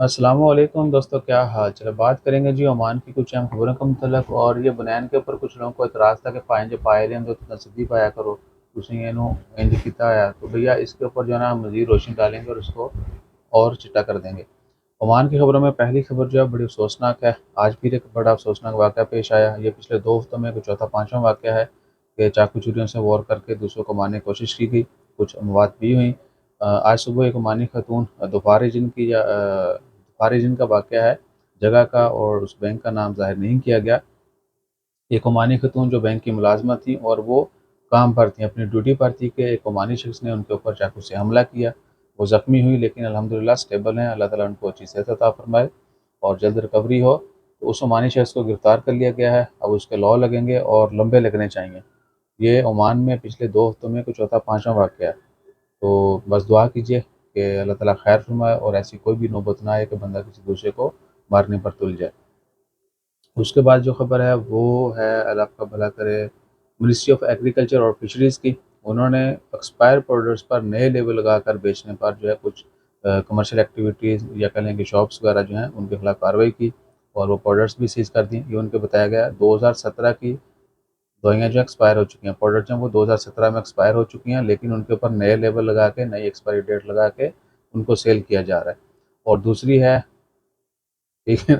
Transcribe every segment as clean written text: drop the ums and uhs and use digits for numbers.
السلام علیکم دوستو، کیا حال چل؟ بات کریں گے جی عمان کی کچھ اہم خبروں کا متعلق، اور یہ بنیان کے اوپر کچھ لوگوں کو اعتراض تھا کہ پائیں پائے لیں تو نصبی پایا کرو اسی انج کیتا آیا تو بھیا اس کے اوپر جو ہے نا ہم مزید روشنی ڈالیں گے اور اس کو اور چٹا کر دیں گے۔ عمان کی خبروں میں پہلی خبر جو ہے بڑی افسوسناک ہے۔ آج پھر ایک بڑا افسوسناک واقعہ پیش آیا۔ یہ پچھلے 2 ہفتوں میں کچھ چوتھا پانچواں واقعہ ہے کہ چاقو چوریوں سے وار کر کے دوسروں کو مارنے کی کوشش کی گئی، کچھ اموات بھی ہوئیں۔ آج صبح ایک عمانی خاتون دوپہر جن کا واقعہ ہے، جگہ کا اور اس بینک کا نام ظاہر نہیں کیا گیا۔ ایک عمانی خاتون جو بینک کی ملازمت تھی اور وہ کام پر تھی، اپنی ڈیوٹی پر تھی کہ ایک عمانی شخص نے ان کے اوپر چاقو سے حملہ کیا۔ وہ زخمی ہوئی لیکن الحمدللہ اسٹیبل ہیں، اللہ تعالیٰ ان کو اچھی صحت عطا فرمائے اور جلد ریکوری ہو۔ تو اس عمانی شخص کو گرفتار کر لیا گیا ہے، اب اس کے لاء لگیں گے اور لمبے لگنے چاہیے۔ یہ عمان میں پچھلے 2 ہفتوں میں کچھ چوتھا پانچواں واقعہ ہے۔ تو بس دعا کیجیے کہ اللہ تعالیٰ خیر فرمائے اور ایسی کوئی بھی نوبت نہ آئے کہ بندہ کسی دوسرے کو مارنے پر تل جائے۔ اس کے بعد جو خبر ہے وہ ہے، اللہ آپ کا بھلا کرے، منسٹری آف ایگریکلچر اور فشریز کی۔ انہوں نے ایکسپائر پروڈکٹس پر نئے لیبل لگا کر بیچنے پر جو ہے کچھ کمرشل ایکٹیویٹیز یا کہہ کہ شاپس وغیرہ جو ہیں ان کے خلاف کارروائی کی اور وہ پروڈکٹس بھی سیز کر دیں۔ یہ ان کو بتایا گیا 2017 کی دوائیاں جو ایکسپائر ہو چکی ہیں، پروڈکٹ جو ہیں وہ 2017 میں ایکسپائر ہو چکی ہیں، لیکن ان کے اوپر نئے لیبل لگا کے نئی ایکسپائری ڈیٹ لگا کے ان کو سیل کیا جا رہا ہے۔ اور دوسری ہے ٹھیک ہے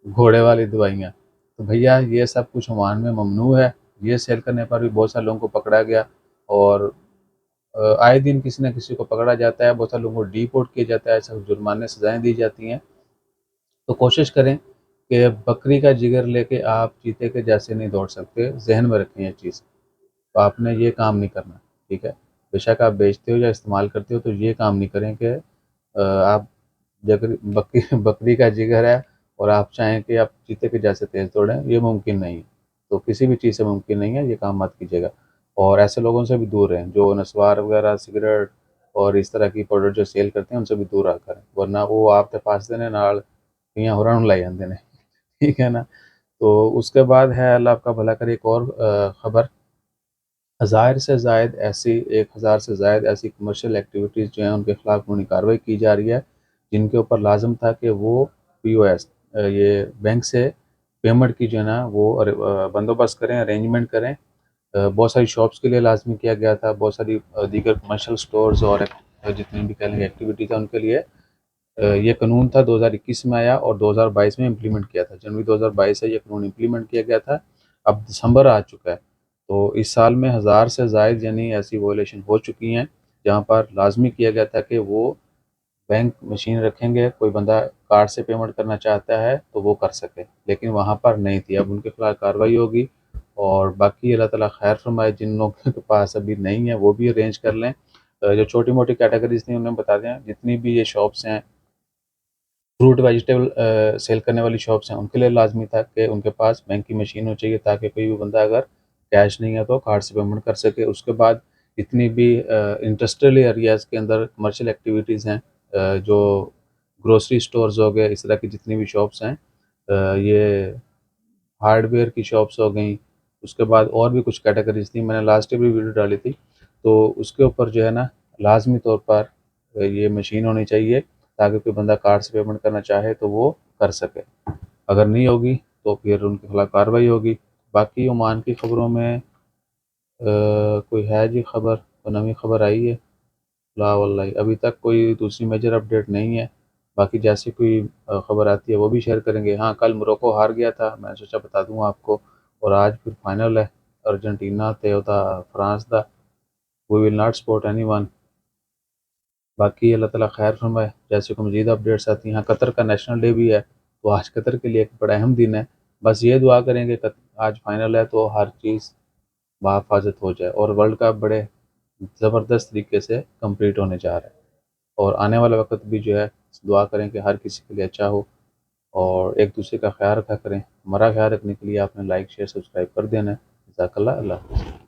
گھوڑے والی دوائیاں، تو بھیا یہ سب کچھ عمان میں ممنوع ہے۔ یہ سیل کرنے پر بھی بہت سارے لوگوں کو پکڑا گیا اور آئے دن کسی نہ کسی کو پکڑا جاتا ہے، بہت سارے لوگوں کو ڈی پورٹ کیا جاتا ہے، ایسے جرمانے سزائیں دی جاتی ہیں۔ تو کوشش کریں کہ بکری کا جگر لے کے آپ چیتے کے جیسے نہیں دوڑ سکتے، ذہن میں رکھیں یہ چیز۔ تو آپ نے یہ کام نہیں کرنا، ٹھیک ہے؟ بے شک آپ بیچتے ہو یا استعمال کرتے ہو تو یہ کام نہیں کریں کہ آپ بکری کا جگر ہے اور آپ چاہیں کہ آپ چیتے کے جیسے تیز دوڑیں، یہ ممکن نہیں ہے۔ تو کسی بھی چیز سے ممکن نہیں ہے، یہ کام مت کیجیے گا۔ اور ایسے لوگوں سے بھی دور رہیں جو نسوار وغیرہ، سگریٹ اور اس طرح کی پروڈکٹ جو سیل کرتے ہیں ان سے بھی دور رہا کریں، ورنہ وہ آپ کے پاس دینے نال کیاں ہورن لائی جاندے نے، ٹھیک ہے نا؟ تو اس کے بعد ہے، اللہ آپ کا بھلا کرے، ایک اور خبر۔ 1000 سے زائد ایسی کمرشل ایکٹیویٹیز جو ہیں ان کے خلاف قانونی کارروائی کی جا رہی ہے، جن کے اوپر لازم تھا کہ وہ پی او ایس یہ بینک سے پیمنٹ کی جو ہے نا وہ بندوبست کریں، ارینجمنٹ کریں۔ بہت ساری شاپس کے لیے لازمی کیا گیا تھا، بہت ساری دیگر کمرشل سٹورز اور جتنی بھی کہہ لیں ایکٹیویٹیز ہیں ان کے لیے یہ قانون تھا 2021 میں آیا اور 2022 میں امپلیمنٹ کیا تھا۔ جنوری 2022 سے یہ قانون امپلیمنٹ کیا گیا تھا، اب دسمبر آ چکا ہے۔ تو اس سال میں 1000 سے زائد یعنی ایسی وائلیشن ہو چکی ہیں جہاں پر لازمی کیا گیا تھا کہ وہ بینک مشین رکھیں گے، کوئی بندہ کارڈ سے پیمنٹ کرنا چاہتا ہے تو وہ کر سکے، لیکن وہاں پر نہیں تھی۔ اب ان کے خلاف کارروائی ہوگی اور باقی اللہ تعالیٰ خیر فرمائے، جن لوگوں کے پاس ابھی نہیں ہے وہ بھی ارینج کر لیں۔ جو چھوٹی موٹی کیٹیگریز تھیں انہیں بتا دیں، جتنی بھی یہ شاپس ہیں فروٹ ویجیٹیبل سیل کرنے والی شاپس ہیں ان کے لیے لازمی تھا کہ ان کے پاس بینک کی مشین ہو چاہیے تاکہ کوئی بھی بندہ اگر کیش نہیں ہے تو کارڈ سے پیمنٹ کر سکے۔ اس کے بعد جتنی بھی انڈسٹریل ایریاز کے اندر کمرشل ایکٹیویٹیز ہیں، جو گروسری سٹورز ہو گئے، اس طرح کی جتنی بھی شاپس ہیں، یہ ہارڈ ویئر کی شاپس ہو گئیں، اس کے بعد اور بھی کچھ کیٹیگریز تھیں، میں نے لاسٹ بھی ویڈیو ڈالی تھی، تو اس کے اوپر جو ہے نا لازمی طور پر یہ مشین ہونی چاہیے تاکہ کوئی بندہ کارڈ سے پیمنٹ کرنا چاہے تو وہ کر سکے۔ اگر نہیں ہوگی تو پھر ان کے خلاف کارروائی ہوگی۔ باقی عمان کی خبروں میں کوئی ہے جی خبر، کوئی نئی خبر آئی ہے؟ لا واللہ ابھی تک کوئی دوسری میجر اپڈیٹ نہیں ہے۔ باقی جیسی کوئی خبر آتی ہے وہ بھی شیئر کریں گے۔ ہاں، کل موروکو ہار گیا تھا، میں نے سوچا بتا دوں آپ کو، اور آج پھر فائنل ہے، ارجنٹینا تے ہوتا فرانس دا۔ We will not support anyone. باقی اللہ تعالیٰ خیر فرمائے، جیسے کوئی مزید اپڈیٹس آتی ہیں۔ ہاں، قطر کا نیشنل ڈے بھی ہے، تو آج قطر کے لیے ایک بڑا اہم دن ہے۔ بس یہ دعا کریں کہ آج فائنل ہے تو ہر چیز بحفاظت ہو جائے اور ورلڈ کپ بڑے زبردست طریقے سے کمپلیٹ ہونے جا رہا ہے، اور آنے والا وقت بھی جو ہے دعا کریں کہ ہر کسی کے لیے اچھا ہو اور ایک دوسرے کا خیال رکھا کریں۔ ہمارا خیال رکھنے کے لیے آپ نے لائک، شیئر، سبسکرائب کر دینا ہے۔ جزاک اللہ، اللہ حافظ۔